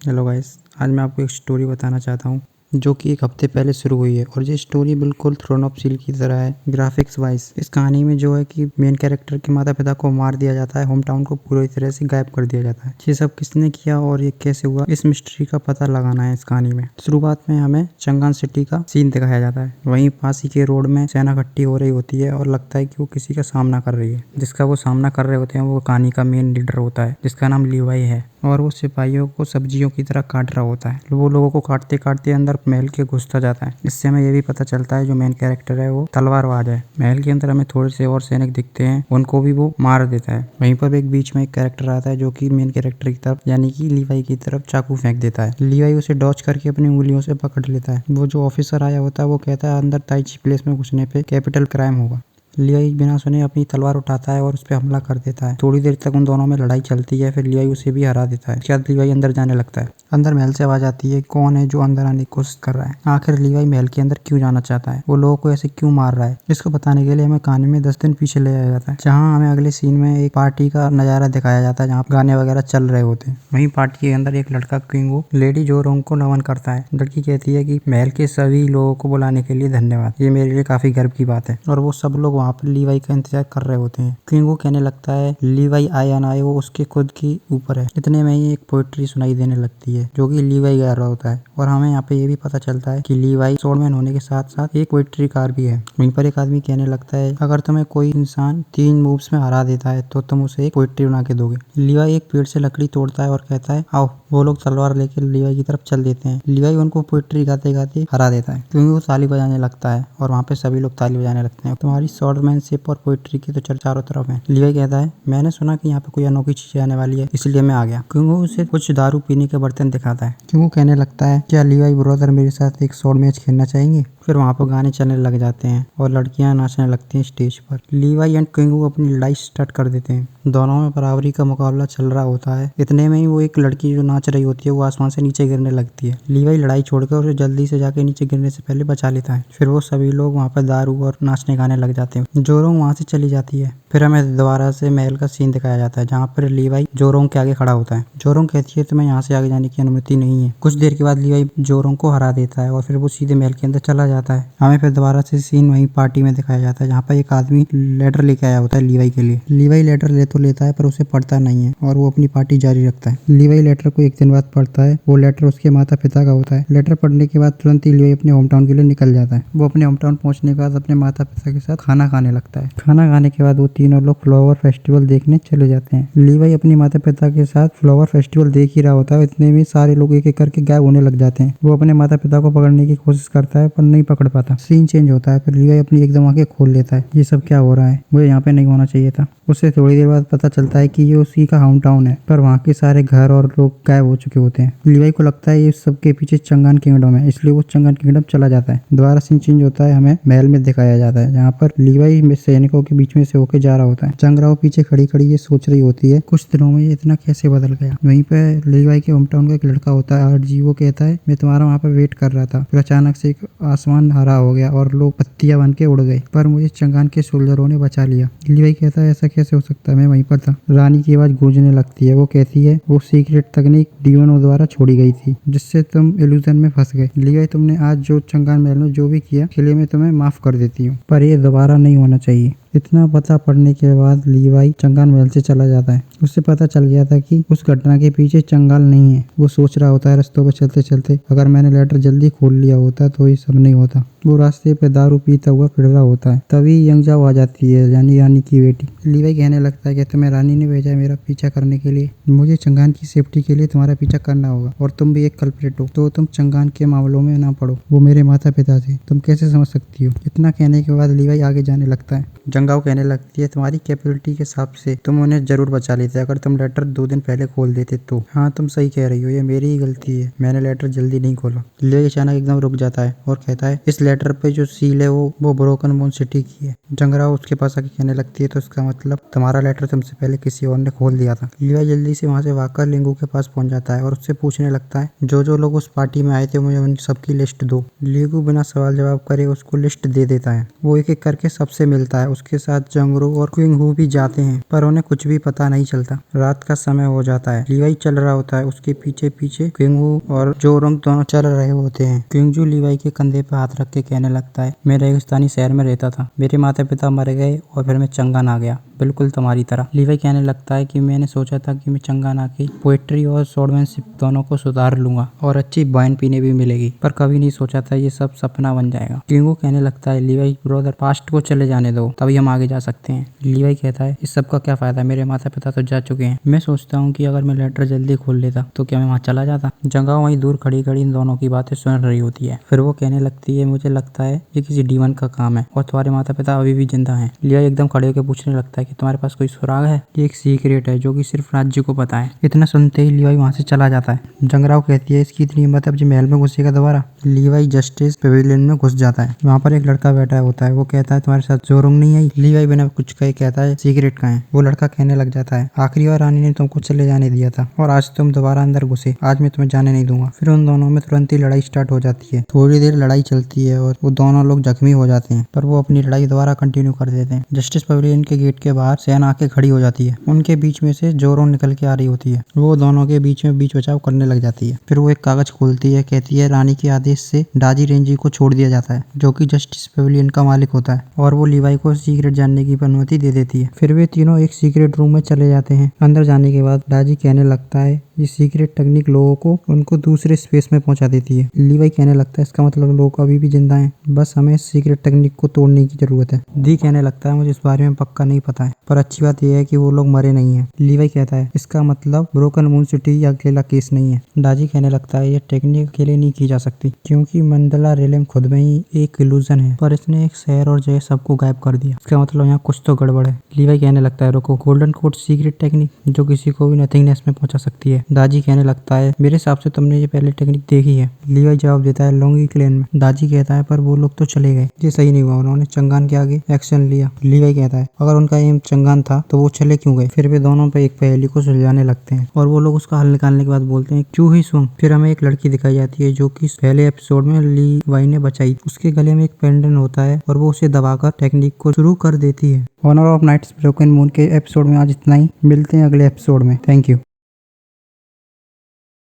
Hello guys, आज मैं आपको एक स्टोरी बताना चाहता हूँ जो कि एक हफ्ते पहले शुरू हुई है। और ये स्टोरी बिल्कुल थ्रोन ऑफ सील की तरह है ग्राफिक्स वाइज। इस कहानी में जो है कि मेन कैरेक्टर के माता पिता को मार दिया जाता है, होम टाउन को पूरी तरह से गायब कर दिया जाता है। ये सब किसने किया और ये कैसे हुआ, इस मिस्ट्री का पता लगाना है इस कहानी में। शुरुआत में हमें चंगान सिटी का सीन दिखाया जाता है। वहीं पास ही के रोड में सेना इकट्ठी हो रही होती है और लगता है कि वो किसी का सामना कर रही है। जिसका वो सामना कर रहे होते हैं वो कहानी का मेन लीडर होता है, जिसका नाम लीवाई है। और वो सिपाहियों को सब्जियों की तरह काट रहा होता है। वो लोगों को काटते काटते अंदर महल के घुसता जाता है। इससे हमें ये भी पता चलता है जो मेन कैरेक्टर है वो तलवारबाज है। महल के अंदर हमें थोड़े से और सैनिक दिखते हैं, उनको भी वो मार देता है। वहीं पर एक बीच में एक कैरेक्टर आता है जो कि मेन कैरेक्टर की तरफ यानी कि लीवाई की तरफ चाकू फेंक देता है। लीवाई उसे डॉच करके अपनी उंगलियों से पकड़ लेता है। वो जो ऑफिसर आया होता है वो कहता है अंदर ताइची प्लेस में घुसने पे कैपिटल क्राइम होगा। लियाई बिना सुने अपनी तलवार उठाता है और उस पर हमला कर देता है। थोड़ी देर तक उन दोनों में लड़ाई चलती है, फिर लियाई उसे भी हरा देता है। क्या लियाई अंदर जाने लगता है। अंदर महल से आवाज आती है, कौन है जो अंदर आने की कोशिश कर रहा है। आखिर लियाई महल के अंदर क्यों जाना चाहता है, वो लोगों को ऐसे क्यों मार रहा है। इसको बताने के लिए हमें कहानी में 10 दिन पीछे ले जाया जाता है, जहाँ हमें अगले सीन में एक पार्टी का नजारा दिखाया जाता है, जहाँ गाने वगैरह चल रहे होते हैं। वहीं पार्टी के अंदर एक लड़का किंगो लेडी जोरोंग को नमन करता है। लड़की कहती है कि महल के सभी लोगों को बुलाने के लिए धन्यवाद, ये मेरे लिए काफी गर्व की बात है। और वो सब लोग वहाँ पर लीवाई का इंतजार कर रहे होते हैं। किंगो कहने लगता है लीवाई आए या ना आए वो उसके खुद की ऊपर है। इतने में ही एक पोएट्री सुनाई देने लगती है जो कि लीवाई गा रहा होता है। और हमें यहाँ पे ये भी पता चलता है कि लीवाई स्वॉर्डमैन होने के साथ साथ एक पोएट्री कार भी है। वहीं पर एक आदमी कहने लगता है अगर तुम्हें कोई इंसान 3 मूव्स में हरा देता है तो तुम उसे एक पोएट्री बना के दोगे। लीवाई एक पेड़ से लकड़ी तोड़ता है और कहता है आओ। वो लोग तलवार लेकर लीवाई की तरफ चल देते हैं। लीवाई उनको पोएट्री गाते गाते हरा देता है क्योंकि वो ताली बजाने लगता है और वहाँ पे सभी लोग ताली बजाने लगते हैं। तुम्हारी स्वॉर्डमैनशिप और पोएट्री की तो चर्चा चारों तरफ है। लीवाई कहता है मैंने सुना कि यहाँ पे कोई अनोखी चीज आने वाली है, इसलिए मैं आ गया। क्योंकि उसे कुछ दारू पीने के बर्तन दिखाता है। क्योंकि कहने लगता है क्या लीवाई ब्रदर मेरे साथ एक स्वॉर्ड मैच खेलना चाहेंगे। फिर वहाँ पर गाने चलने लग जाते हैं और लड़कियां नाचने लगती हैं स्टेज पर। लीवाई एंड किंगू अपनी लड़ाई स्टार्ट कर देते हैं। दोनों में बराबरी का मुकाबला चल रहा होता है। इतने में ही वो एक लड़की जो नाच रही होती है वो आसमान से नीचे गिरने लगती है। लीवाई लड़ाई छोड़कर उसे जल्दी से जाके नीचे गिरने से पहले बचा लेता है। फिर वो सभी लोग वहाँ पर दारू और नाचने गाने लग जाते हैं। जोरोंग वहाँ से चली जाती है। फिर हमें दोबारा से महल का सीन दिखाया जाता है जहाँ पर लीवाई जोरोंग के आगे खड़ा होता है। जोरोंग कहती है तुम्हें यहाँ से आगे जाने की अनुमति नहीं है। कुछ देर के बाद लीवाई जोरोंग को हरा देता है और फिर वो सीधे महल के अंदर चला जाता है। हमें फिर दोबारा से सीन वहीं पार्टी में दिखाया जाता है जहाँ पर एक आदमी लेटर लेके आया होता है लीवाई के लिए। लीवाई लेटर ले तो लेता है पर उसे पढ़ता नहीं है और वो अपनी पार्टी जारी रखता है। लीवाई लेटर को एक दिन बाद पढ़ता है। वो लेटर उसके माता पिता का होता है। लेटर पढ़ने के बाद तुरंत ही लीवाई अपने होम टाउन के लिए निकल जाता है। वो अपने होम टाउन पहुंचने के बाद अपने माता पिता के साथ खाना खाने लगता है। खाना खाने के बाद वो तीनों लोग फ्लावर फेस्टिवल देखने चले जाते हैं। लीवाई अपने माता पिता के साथ फ्लावर फेस्टिवल देख ही रहा होता है। इतने में सारे लोग एक एक करके गायब होने लग जाते हैं। वो अपने माता पिता को पकड़ने की कोशिश करता है पर नहीं पकड़ पाता। सीन चेंज होता है। फिर लीवाई अपनी एकदम आंखें खोल लेता है। ये सब क्या हो रहा है, मुझे यहाँ पे नहीं होना चाहिए था। उससे थोड़ी देर बाद पता चलता है कि ये उसी का होम टाउन है, पर वहाँ के सारे घर और लोग गायब हो चुके होते हैं। लीवाई को लगता है ये सबके पीछे चंगान किंगडम है, इसलिए वो चंगान किंगडम चला जाता है। दोबारा सीन चेंज होता है। हमें महल में दिखाया जाता है जहाँ पर लीवाई सैनिकों के बीच में से होकर जा रहा होता है। चंगराओ पीछे खड़ी खड़ी ये सोच रही होती है कुछ दिनों में ये इतना कैसे बदल गया। वहीं पे लीवाई के होम टाउन का एक लड़का होता है आरजी। वो कहता है मैं तुम्हारा वहाँ पे वेट कर रहा था, फिर अचानक से एक आसमान हरा हो गया और लोग पत्तियां बन के उड़ गए, पर मुझे चंगान के सोल्जरों ने बचा लिया। लीवाई कहता है ऐसा कैसे हो सकता है, मैं वहीं पर था। रानी की आवाज गूंजने लगती है। वो कहती है वो सीक्रेट तकनीक डीमनों द्वारा छोड़ी गई थी जिससे तुम इल्यूजन में फंस गए। लीवाई तुमने आज जो चंगान महल में जो भी किया उसके लिए मैं तुम्हें माफ कर देती हूँ, पर ये दोबारा नहीं होना चाहिए। इतना पता पड़ने के बाद लीवाई चंगान महल से चला जाता है। उससे पता चल गया था कि उस घटना के पीछे चंगाल नहीं है। वो सोच रहा होता है रास्तों पर चलते चलते अगर मैंने लेटर जल्दी खोल लिया होता तो ये सब नहीं होता। वो रास्ते पे दारू पीता हुआ फिर रहा होता है। तभी यंगजाओ आ जाती है यानी रानी की बेटी। लीवाई कहने लगता है कि तुम्हें रानी ने भेजा है मेरा पीछा करने के लिए। मुझे चंगान की सेफ्टी के लिए तुम्हारा पीछा करना होगा और तुम भी एक कल्प्रिट हो, तो तुम चंगान के मामलों में ना पड़ो। वो मेरे माता पिता थे, तुम कैसे समझ सकती हो। इतना कहने के बाद लीवाई आगे जाने लगता है। जंगाओ कहने लगती है तुम्हारी कैपेबिलिटी के हिसाब से तुम उन्हें जरूर बचा लेते अगर तुम लेटर 2 दिन पहले खोल देते तो। हाँ तुम सही कह रही हो, ये मेरी ही गलती है, मैंने लेटर जल्दी नहीं खोला। लीवाई अचानक एकदम रुक जाता है और कहता है इस लेटर लेटर पे जो सील है वो ब्रोकन मून सिटी की है। जंगराव उसके पास आके कहने लगती है तो इसका मतलब तुम्हारा लेटर तुमसे पहले किसी और ने खोल दिया था। लीवाई जल्दी से वहाँ से भागकर लिंगू के पास पहुंच जाता है और उससे पूछने लगता है जो लोग उस पार्टी में आए थे मुझे उन सबकी लिस्ट दो। लिंगू बिना सवाल जवाब करे उसको लिस्ट दे देता है। वो एक एक करके सबसे मिलता है। उसके साथ जंगरू और क्विंग हू भी जाते हैं पर उन्हें कुछ भी पता नहीं चलता। रात का समय हो जाता है। लीवाई चल रहा होता है, उसके पीछे पीछे क्विंग हू और जोरोंग दोनों चल रहे होते हैं। क्विंग लीवाई के कंधे पर हाथ रख के कहने लगता है मैं रेगिस्तानी शहर में रहता था, मेरे माता पिता मर गए और फिर मैं चंगान आ गया, बिल्कुल तुम्हारी तरह। लीवाई कहने लगता है कि मैंने सोचा था कि मैं चंगान आके पोएट्री और स्वॉर्डमैनशिप दोनों को सुधार लूंगा और अच्छी वाइन पीने भी मिलेगी, पर कभी नहीं सोचा था ये सब सपना बन जाएगा। क्विंग कहने लगता है लीवाई ब्रदर पास्ट को चले जाने दो, तभी हम आगे जा सकते हैं। लीवाई कहता है इस सब का क्या फायदा, मेरे माता पिता तो जा चुके हैं। मैं सोचता हूँ कि अगर मैं लेटर जल्दी खोल लेता तो क्या मैं वहाँ चला जाता। जंगा वहीं दूर खड़ी खड़ी इन दोनों की बातें सुन रही होती है। फिर वो कहने लगती है मुझे लगता है ये किसी डीमन का काम है और तुम्हारे माता पिता अभी भी जिंदा हैं। लीवाई एकदम खड़े होकर पूछने लगता है कि तुम्हारे पास कोई सुराग है। ये एक सीक्रेट है जो कि सिर्फ राज्य को पता है। इतना सुनते ही लीवाई वहाँ से चला जाता है। जंगराव कहती है इसकी इतनी हिम्मत अब जो महल में घुसेगा दोबारा। लीवाई जस्टिस पेविलियन में घुस जाता है। वहाँ पर एक लड़का बैठा होता है। वो कहता है तुम्हारे साथ जोरोंग नहीं आई। लीवाई बिना कुछ कहे कहता है सीक्रेट कहाँ है। वो लड़का कहने लग जाता है आखिरी बार रानी ने तुमको चले जाने दिया था और आज तुम दोबारा अंदर घुसे, आज मैं तुम्हें जाने नहीं दूंगा। फिर उन दोनों में तुरंत ही लड़ाई स्टार्ट हो जाती है। थोड़ी देर लड़ाई चलती है और वो दोनों लोग जख्मी हो जाते हैं, पर वो अपनी लड़ाई दोबारा कंटिन्यू कर देते हैं। जस्टिस पेविलियन के गेट के बाहर सेना आके खड़ी हो जाती है। उनके बीच में से जोरोंग निकल के आ रही होती है। वो दोनों के बीच में बीच बचाव करने लग जाती है। फिर वो एक कागज खोलती है, कहती है रानी के आदेश से डाजी रेंजी को छोड़ दिया जाता है जो कि जस्टिस पेविलियन का मालिक होता है, और वो लीवाई को सीक्रेट जानने की अनुमति दे देती है। फिर वे तीनों एक सीक्रेट रूम में चले जाते हैं। अंदर जाने के बाद डाजी कहने लगता है ये सीक्रेट टेक्निक लोगों को उनको दूसरे स्पेस में पहुंचा देती है। लीवाई कहने लगता है इसका मतलब लोग अभी भी जिंदा हैं, बस हमें सीक्रेट टेक्निक को तोड़ने की जरूरत है। दी कहने लगता है मुझे इस बारे में पक्का नहीं पता है, पर अच्छी बात यह है कि वो लोग मरे नहीं है। लीवाई कहता है इसका मतलब ब्रोकन मून सिटी अकेला केस नहीं है। डाजी कहने लगता है ये टेक्निक अकेले नहीं की जा सकती क्योंकि मंडला रेलम खुद में ही एक इल्यूजन है, पर इसने एक शहर और जगह सबको गायब कर दिया। इसका मतलब यहाँ कुछ तो गड़बड़ है। लीवाई कहने लगता है रुको, गोल्डन कोड सीक्रेट टेक्निक जो किसी को भी नथिंगनेस में पहुंचा सकती है। दाजी कहने लगता है मेरे हिसाब से तुमने ये पहले टेक्निक देखी है। लीवाई जवाब देता है लोंगी क्लेन में। दाजी कहता है पर वो लोग तो चले गए, ये सही नहीं हुआ, उन्होंने चंगान के आगे एक्शन लिया। लीवाई कहता है अगर उनका एम चंगान था तो वो चले क्यों गए। फिर वे दोनों पे एक पहेली को सुलझाने लगते हैं और वो लोग उसका हल निकालने के बाद बोलते हैं क्यों ही सुन। फिर हमें एक लड़की दिखाई जाती है जो कि पहले एपिसोड में लीवाई ने बचाई। उसके गले में एक पेंडेंट होता है और वो उसे दबाकर टेक्निक को शुरू कर देती है। Honour of knights broken moon के एपिसोड में आज इतना ही। मिलते हैं अगले एपिसोड में। Thank you.